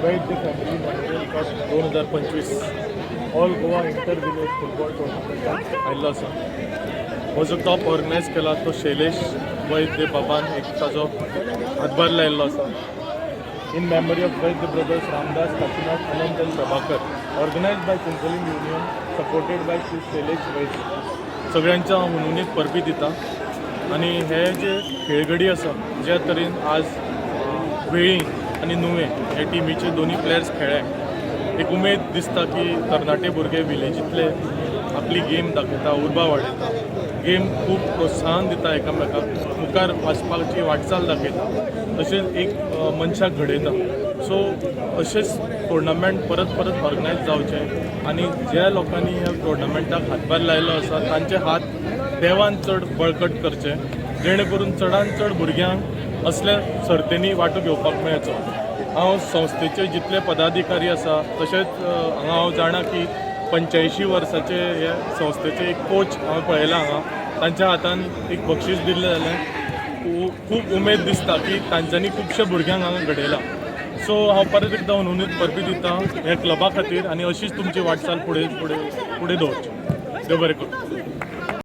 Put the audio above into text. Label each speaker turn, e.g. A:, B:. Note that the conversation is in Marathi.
A: वैद्य family memorial cup 2025 all Goa inter village football टुर्नामेंटात आयिल्लो आसा. हो जो टॉप ऑर्गनायज केला तो शैलेश वैद्य बाबान एक ताजो हातभार लायिल्लो आसा. In memory of Vaidya brothers Ramdas Kashinath Anant and Prabhakar, organised by Cuncolim union, supported by Shri Shailesh Vaidya. सगळ्यांच्या हुनहुनीक परबी दिता. आणि हे जे खेळगडी आसा ज्या तरेन आज वेळी आनी नुवें हे टिमीचे दोन्ही प्लेयर्स खेळ्ळे, एक उमेद दिसता की तरणाटे भुरगे विलेजींतले आपली गेम दाखयता, उर्बा वाडयता, गेम खूब प्रोत्साहन दिता एकामेकाक, मुखार वचपाची वाटचाल दाखयता, तशेंच एक मनशाक घडयता. सो अशेंच टुर्नामेंट परत परत ऑर्गनायज जावचे आनी ज्या लोकांनी ह्या टुर्नामेंटाक हातभार लायलो आसा तांचे हात देवान चड बळकट करचे, जेणे करून चडांत चड भुरग्यांक असल्या सर्तींनी वांटो घेवपाक मेळचो. हांव संस्थेचे जितले पदाधिकारी आसा तशेंच हांव जाणा की 85 वर्साचे हे संस्थेचे एक कोच हांवें पळयला हांगा, तांच्या हातान एक बक्षीस दिल्लें जाल्यार खूब उमेद दिसता की तांच्यांनी खुबशे भुरग्यांक हांगा घडयला. सो हांव परत एकदां हुनहुनीत परबी दिता ह्या क्लबा खातीर आनी अशीच तुमची वाटचाल फुडें दवरची. देव बरें करूं.